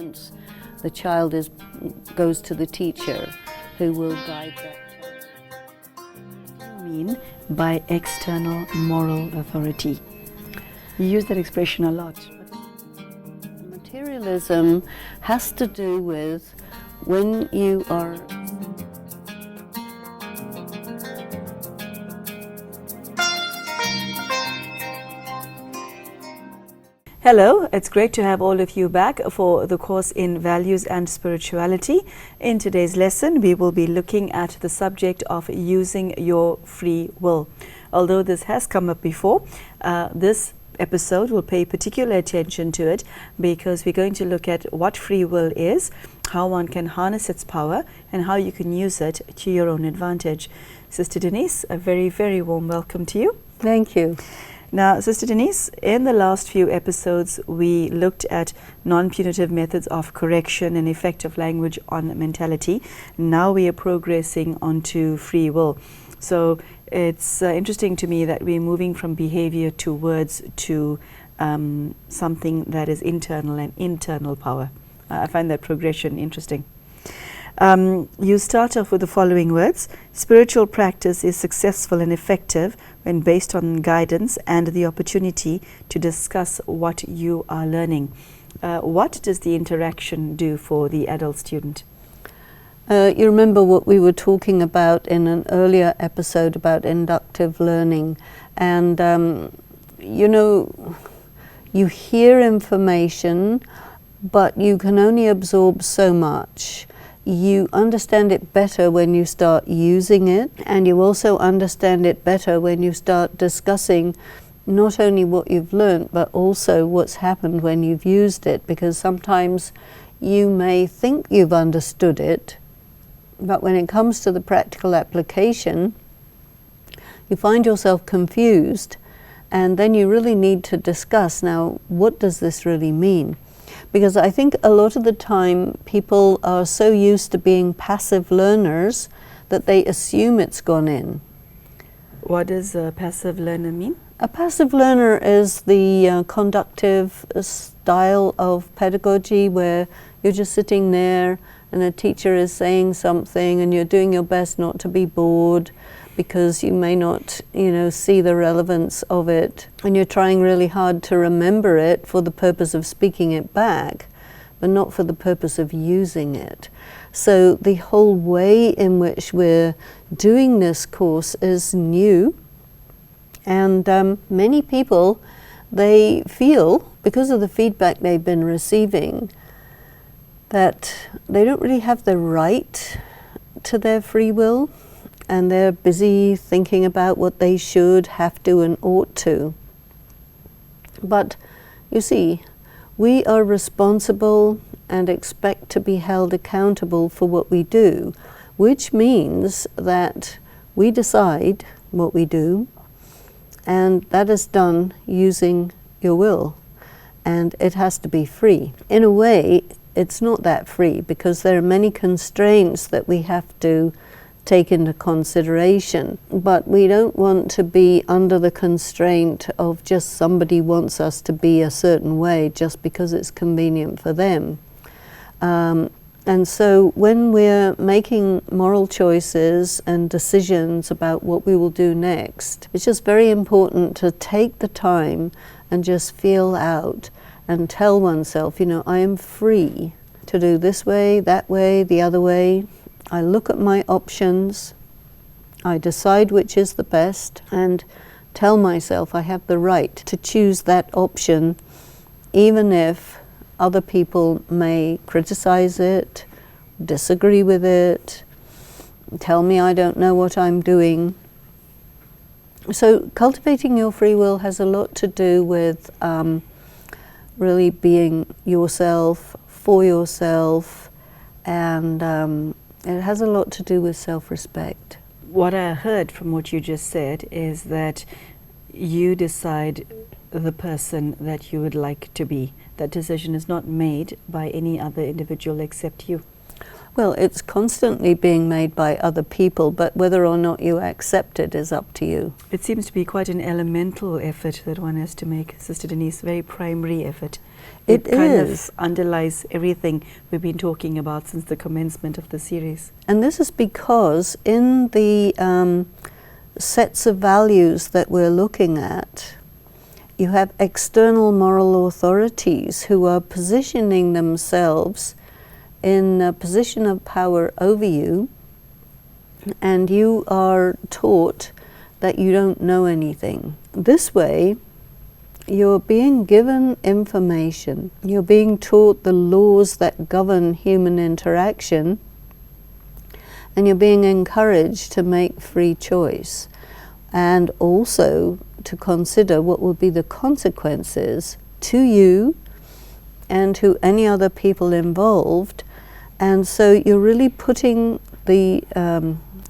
parents, the child goes to the teacher who will guide that child. What do you mean by external moral authority? You use that expression a lot. Materialism has to do with when you are Hello, it's great to have all of you back for the course in Values and Spirituality. In today's lesson, we will be looking at the subject of using your free will. Although this has come up before, this episode will pay particular attention to it because we're going to look at what free will is, how one can harness its power, and how you can use it to your own advantage. Sister Denise, a very, very warm welcome to you. Thank you. Now, Sister Denise, in the last few episodes, we looked at non-punitive methods of correction and effective language on mentality. Now we are progressing onto free will. So it's interesting to me that we're moving from behavior to words to something that is internal and internal power. I find that progression interesting. You start off with the following words: spiritual practice is successful and effective when based on guidance and the opportunity to discuss what you are learning. What does the interaction do for the adult student? You remember what we were talking about in an earlier episode about inductive learning, and you hear information, but you can only absorb so much. You understand it better when you start using it, and you also understand it better when you start discussing not only what you've learned, but also what's happened when you've used it, because sometimes you may think you've understood it, but when it comes to the practical application, you find yourself confused, and then you really need to discuss, now, what does this really mean? Because I think a lot of the time people are so used to being passive learners that they assume it's gone in. What does a passive learner mean? A passive learner is the conductive style of pedagogy where you're just sitting there and the teacher is saying something and you're doing your best not to be bored because you may not, see the relevance of it, and you're trying really hard to remember it for the purpose of speaking it back, but not for the purpose of using it. So the whole way in which we're doing this course is new, and many people, they feel, because of the feedback they've been receiving, that they don't really have the right to their free will, and they're busy thinking about what they should, have to, and ought to. But you see, we are responsible and expect to be held accountable for what we do, which means that we decide what we do, and that is done using your will, and it has to be free. In a way, it's not that free because there are many constraints that we have to take into consideration, but we don't want to be under the constraint of just somebody wants us to be a certain way just because it's convenient for them. And so when we're making moral choices and decisions about what we will do next, it's just very important to take the time and just feel out and tell oneself, I am free to do this way, that way, the other way. I look at my options, I decide which is the best, and tell myself I have the right to choose that option, even if other people may criticize it, disagree with it, tell me I don't know what I'm doing. So cultivating your free will has a lot to do with really being yourself, for yourself, and it has a lot to do with self-respect. What I heard from what you just said is that you decide the person that you would like to be. That decision is not made by any other individual except you. Well, it's constantly being made by other people, but whether or not you accept it is up to you. It seems to be quite an elemental effort that one has to make, Sister Denise, very primary effort. It kind is. of underlies everything we've been talking about since the commencement of the series. And this is because in the sets of values that we're looking at, you have external moral authorities who are positioning themselves in a position of power over you, and you are taught that you don't know anything. This way, you're being given information, you're being taught the laws that govern human interaction, and you're being encouraged to make free choice, and also to consider what will be the consequences to you and to any other people involved. And so you're really putting the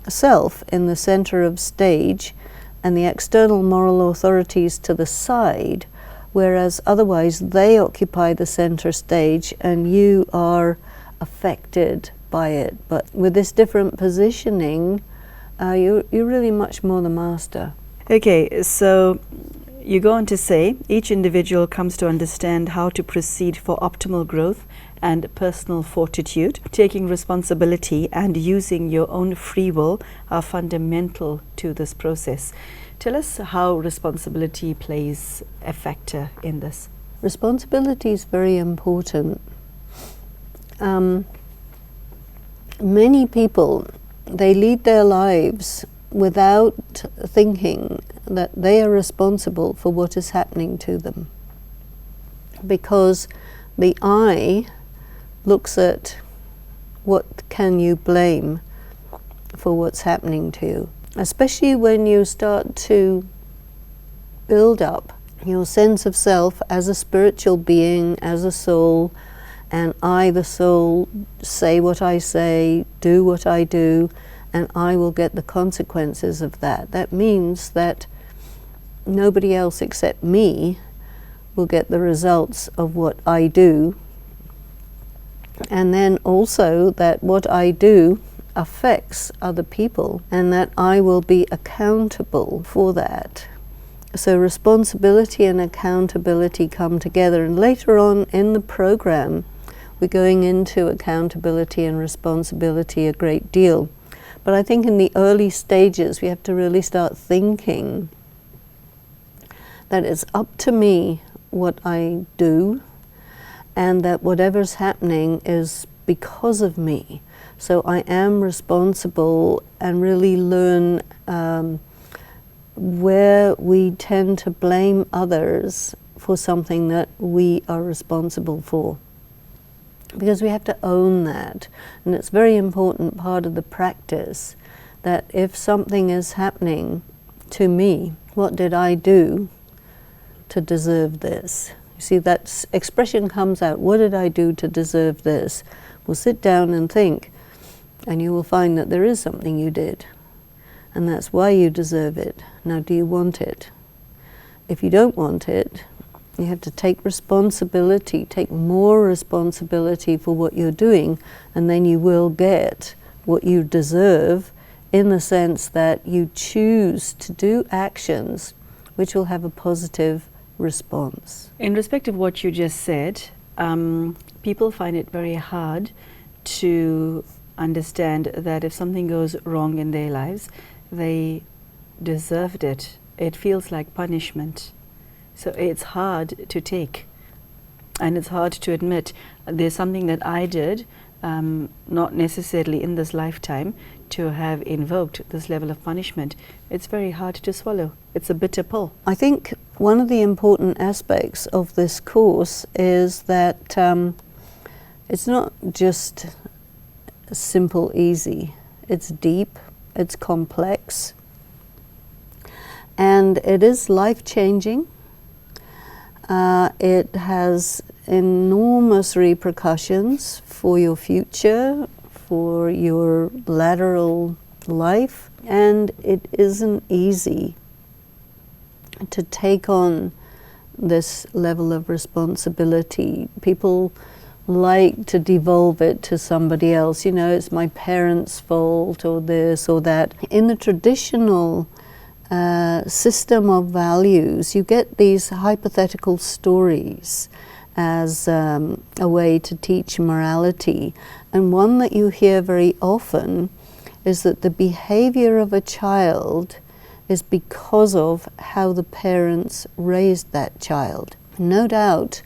self in the center of stage and the external moral authorities to the side, whereas otherwise they occupy the center stage and you are affected by it. But with this different positioning, you're really much more the master. Okay, so you go on to say, each individual comes to understand how to proceed for optimal growth and personal fortitude. Taking responsibility and using your own free will are fundamental to this process. Tell us how responsibility plays a factor in this. Responsibility is very important. Many people, they lead their lives without thinking that they are responsible for what is happening to them, because the I looks at what can you blame for what's happening to you, especially when you start to build up your sense of self as a spiritual being, as a soul, and I, the soul, say what I say, do what I do, and I will get the consequences of that. That means that nobody else except me will get the results of what I do, and then also that what I do affects other people and that I will be accountable for that. So responsibility and accountability come together, and later on in the program we're going into accountability and responsibility a great deal. But I think in the early stages we have to really start thinking that it's up to me what I do, and that whatever's happening is because of me. So I am responsible, and really learn where we tend to blame others for something that we are responsible for. Because we have to own that, and it's a very important part of the practice, that if something is happening to me, what did I do to deserve this? You see, that expression comes out, what did I do to deserve this? Well, sit down and think, and you will find that there is something you did, and that's why you deserve it. Now, do you want it? If you don't want it, you have to take responsibility, take more responsibility for what you're doing, and then you will get what you deserve, in the sense that you choose to do actions which will have a positive response. In respect of what you just said, people find it very hard to understand that if something goes wrong in their lives, they deserved it. It feels like punishment. So it's hard to take, and it's hard to admit there's something that I did, not necessarily in this lifetime, to have invoked this level of punishment. It's very hard to swallow. It's a bitter pill. I think one of the important aspects of this course is that it's not just simple, easy. It's deep, it's complex, and it is life-changing. It has enormous repercussions for your future, for your lateral life, and it isn't easy to take on this level of responsibility. People like to devolve it to somebody else. You know, it's my parents' fault or this or that. In the traditional system of values, you get these hypothetical stories as a way to teach morality. And one that you hear very often is that the behavior of a child is because of how the parents raised that child. No doubt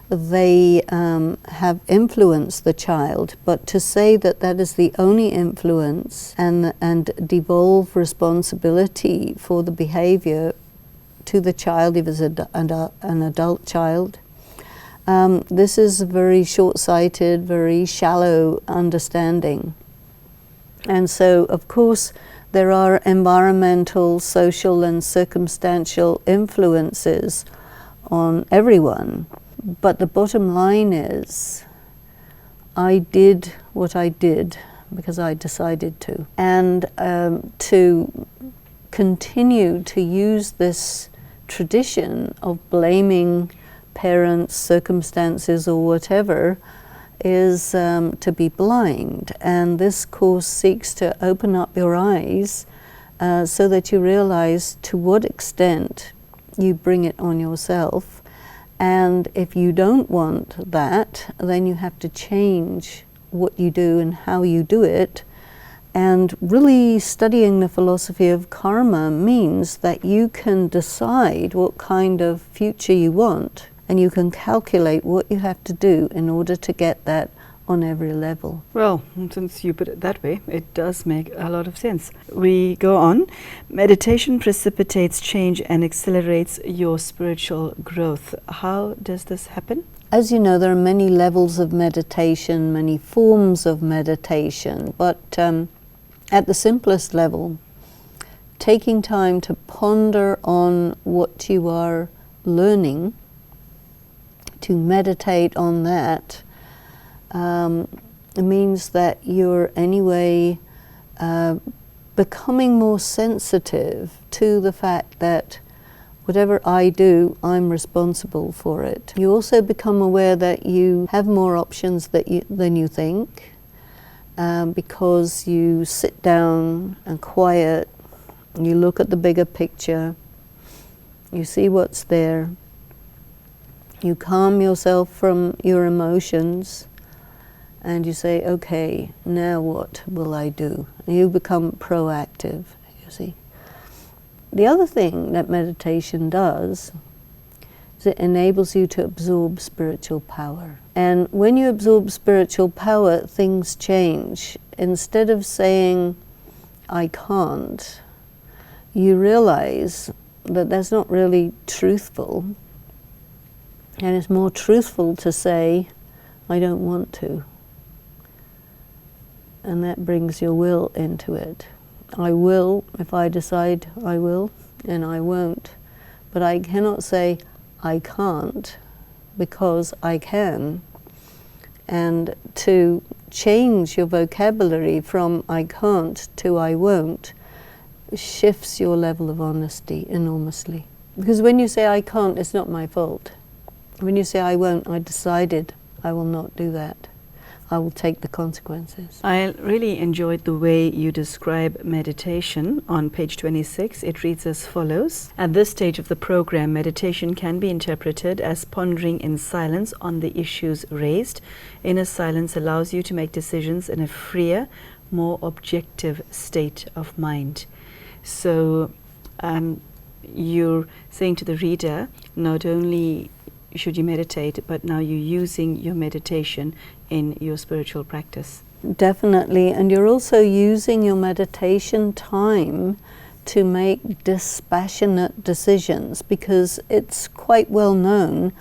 they have influenced the child, but to say that that is the only influence and devolve responsibility for the behavior to the child if it's an adult child, this is a very short-sighted, very shallow understanding. And so, of course, there are environmental, social, and circumstantial influences on everyone. But the bottom line is, I did what I did because I decided to. And to continue to use this tradition of blaming parents, circumstances, or whatever is to be blind. And this course seeks to open up your eyes so that you realize to what extent you bring it on yourself. And if you don't want that, then you have to change what you do and how you do it. And really studying the philosophy of karma means that you can decide what kind of future you want, and you can calculate what you have to do in order to get that on every level. Well, since you put it that way, it does make a lot of sense. We go on. Meditation precipitates change and accelerates your spiritual growth. How does this happen? As you know, there are many levels of meditation, many forms of meditation, but at the simplest level, taking time to ponder on what you are learning, to meditate on that, it means that you're anyway becoming more sensitive to the fact that whatever I do, I'm responsible for it. You also become aware that you have more options than you think, because you sit down and quiet, you look at the bigger picture, you see what's there, you calm yourself from your emotions, and you say, okay, now what will I do? And you become proactive, you see. The other thing that meditation does is it enables you to absorb spiritual power. And when you absorb spiritual power, things change. Instead of saying, I can't, you realize that that's not really truthful. And it's more truthful to say, I don't want to. And that brings your will into it. I will, if I decide I will, and I won't. But I cannot say I can't, because I can. And to change your vocabulary from I can't to I won't shifts your level of honesty enormously. Because when you say I can't, it's not my fault. When you say I won't, I decided I will not do that. I will take the consequences. I really enjoyed the way you describe meditation. On page 26, it reads as follows. At this stage of the program, meditation can be interpreted as pondering in silence on the issues raised. Inner silence allows you to make decisions in a freer, more objective state of mind. So you're saying to the reader, not only should you meditate, but now you're using your meditation in your spiritual practice. Definitely, and you're also using your meditation time to make dispassionate decisions, because it's quite well known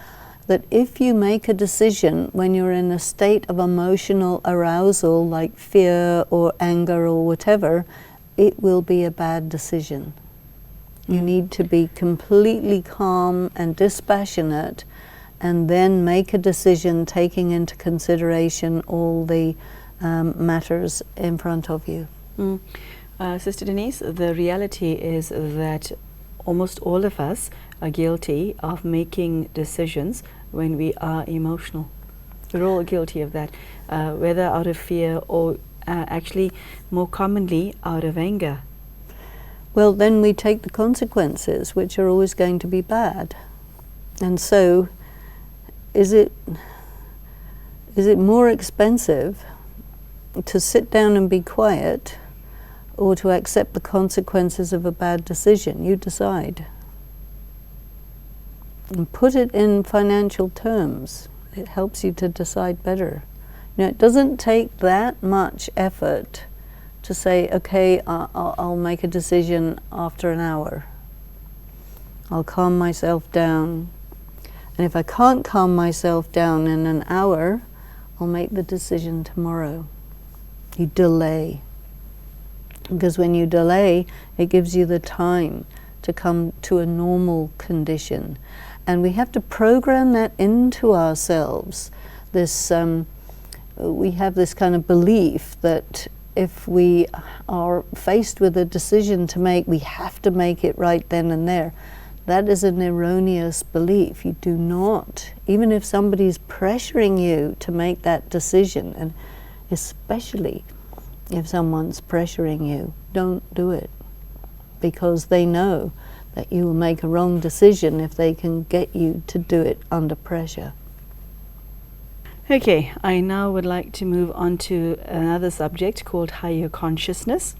that if you make a decision when you're in a state of emotional arousal, like fear or anger or whatever, it will be a bad decision. You need to be completely calm and dispassionate, and then make a decision taking into consideration all the matters in front of you. Sister Denise, the reality is that almost all of us are guilty of making decisions when we are emotional. We're all guilty of that, whether out of fear or actually more commonly out of anger. Well, then we take the consequences, which are always going to be bad. And so, is it more expensive to sit down and be quiet, or to accept the consequences of a bad decision? You decide. And put it in financial terms. It helps you to decide better. It doesn't take that much effort to say, okay, I'll make a decision after an hour. I'll calm myself down. And if I can't calm myself down in an hour, I'll make the decision tomorrow. You delay. Because when you delay, it gives you the time to come to a normal condition. And we have to program that into ourselves. We have this kind of belief that if we are faced with a decision to make, we have to make it right then and there. That is an erroneous belief. You do not, even if somebody's pressuring you to make that decision, and especially if someone's pressuring you, don't do it, because they know that you will make a wrong decision if they can get you to do it under pressure. Okay, I now would like to move on to another subject called higher consciousness.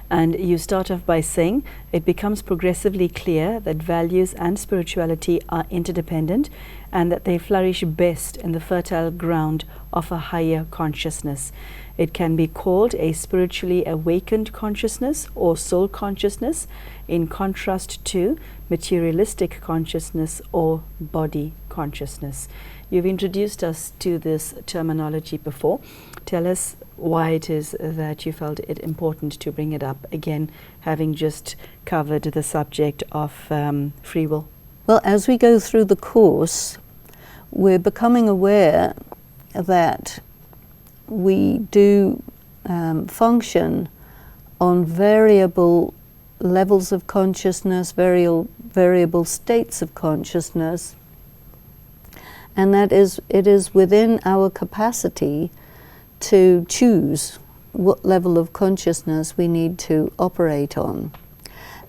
And you start off by saying, it becomes progressively clear that values and spirituality are interdependent and that they flourish best in the fertile ground of a higher consciousness. It can be called a spiritually awakened consciousness or soul consciousness, in contrast to materialistic consciousness or body consciousness. You've introduced us to this terminology before. Tell us why it is that you felt it important to bring it up again, having just covered the subject of free will. Well, as we go through the course, we're becoming aware that we do function on variable levels of consciousness, variable states of consciousness, and that it is within our capacity to choose what level of consciousness we need to operate on.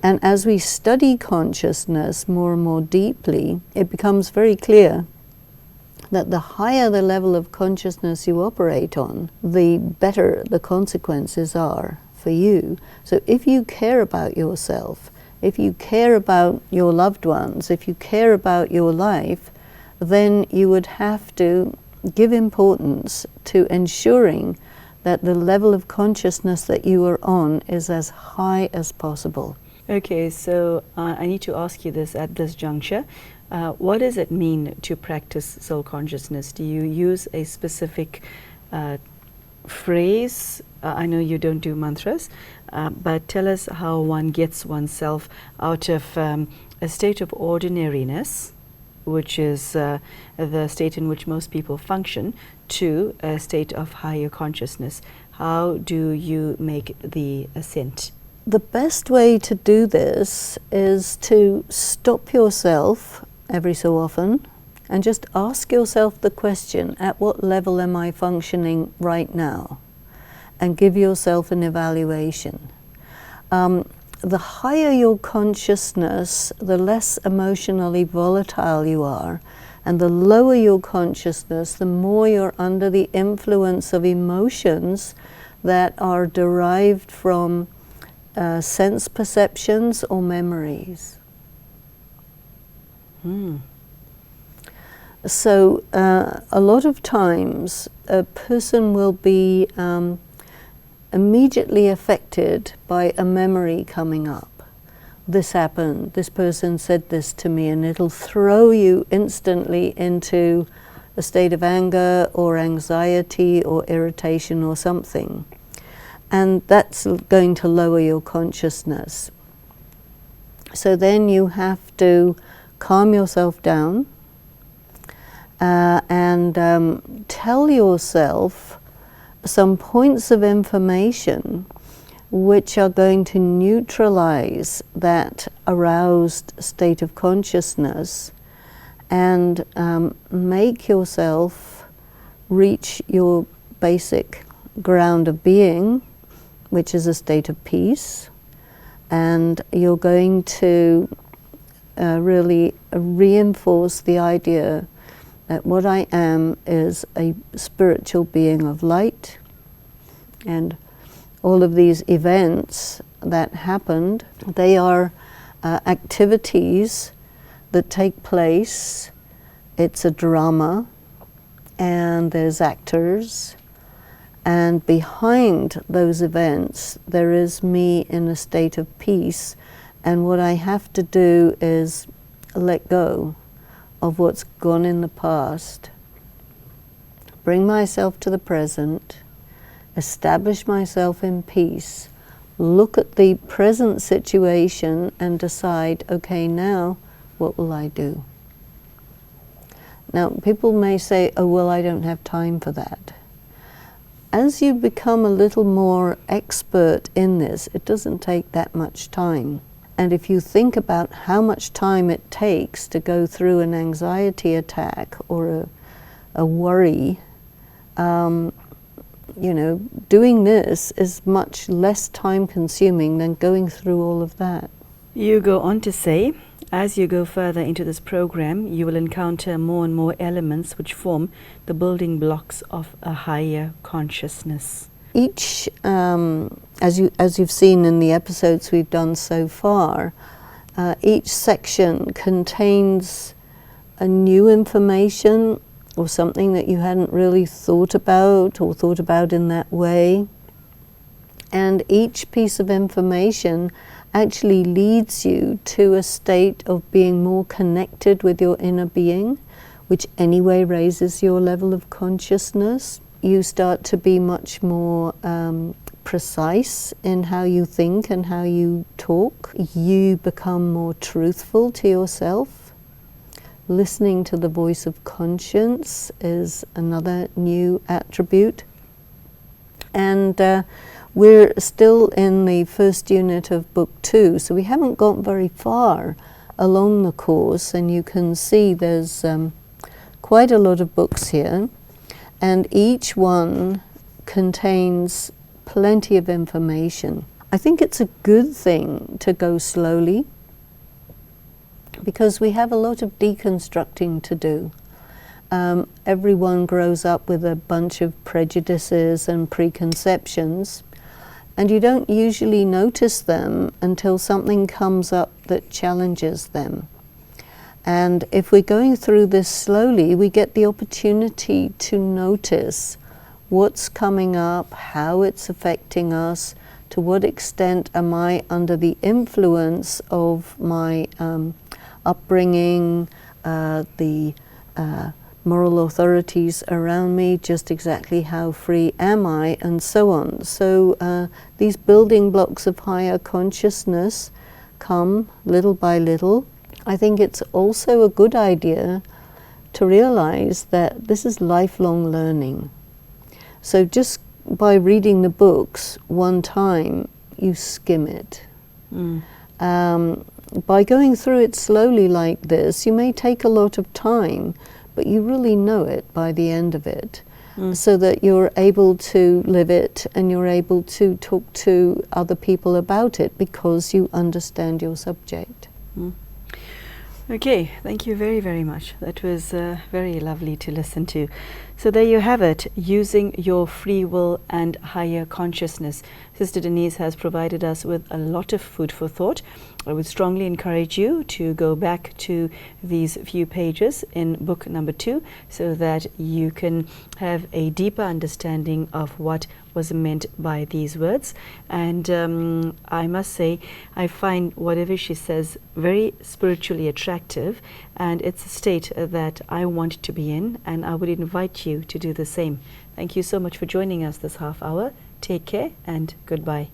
And as we study consciousness more and more deeply, it becomes very clear that the higher the level of consciousness you operate on, the better the consequences are for you. So if you care about yourself, if you care about your loved ones, if you care about your life, then you would have to give importance to ensuring that the level of consciousness that you are on is as high as possible. Okay, so I need to ask you this at this juncture. What does it mean to practice soul consciousness? Do you use a specific phrase? I know you don't do mantras, but tell us how one gets oneself out of a state of ordinariness, which is the state in which most people function, to a state of higher consciousness. How do you make the ascent? The best way to do this is to stop yourself every so often and just ask yourself the question, at what level am I functioning right now? And give yourself an evaluation. The higher your consciousness, the less emotionally volatile you are, and the lower your consciousness, the more you're under the influence of emotions that are derived from sense perceptions or memories. So a lot of times a person will be immediately affected by a memory coming up. This happened, this person said this to me, and it'll throw you instantly into a state of anger or anxiety or irritation or something. And that's going to lower your consciousness. So then you have to calm yourself down and tell yourself some points of information which are going to neutralize that aroused state of consciousness and make yourself reach your basic ground of being, which is a state of peace. And you're going to really reinforce the idea that what I am is a spiritual being of light, and all of these events that happened, they are activities that take place. It's a drama, and there's actors, and behind those events there is me in a state of peace, and what I have to do is let go of what's gone in the past, bring myself to the present, establish myself in peace, look at the present situation and decide, okay, now what will I do? Now, people may say, oh, well, I don't have time for that. As you become a little more expert in this, it doesn't take that much time. And if you think about how much time it takes to go through an anxiety attack or a worry, you know, doing this is much less time consuming than going through all of that. You go on to say, as you go further into this program, you will encounter more and more elements which form the building blocks of a higher consciousness. Each, as you've seen in the episodes we've done so far, each section contains a new information or something that you hadn't really thought about or thought about in that way. And each piece of information actually leads you to a state of being more connected with your inner being, which anyway raises your level of consciousness. You start to be much more precise in how you think and how you talk. You become more truthful to yourself. Listening to the voice of conscience is another new attribute. And we're still in the first unit of Book 2, so we haven't got very far along the course, and you can see there's quite a lot of books here, and each one contains plenty of information. I think it's a good thing to go slowly, because we have a lot of deconstructing to do. Everyone grows up with a bunch of prejudices and preconceptions, and you don't usually notice them until something comes up that challenges them. And if we're going through this slowly, we get the opportunity to notice what's coming up, how it's affecting us, to what extent am I under the influence of my upbringing, the moral authorities around me, just exactly how free am I, and so on. So these building blocks of higher consciousness come little by little. I think it's also a good idea to realize that this is lifelong learning. So just by reading the books one time, you skim it. By going through it slowly like this, you may take a lot of time, but you really know it by the end of it, so that you're able to live it and you're able to talk to other people about it because you understand your subject. Okay, thank you very, very much. That was very lovely to listen to. So there you have it, using your free will and higher consciousness. Sister Denise has provided us with a lot of food for thought. I would strongly encourage you to go back to these few pages in book number 2 so that you can have a deeper understanding of what was meant by these words. And I must say, I find whatever she says very spiritually attractive, and it's a state that I want to be in, and I would invite you to do the same. Thank you so much for joining us this half hour. Take care and goodbye.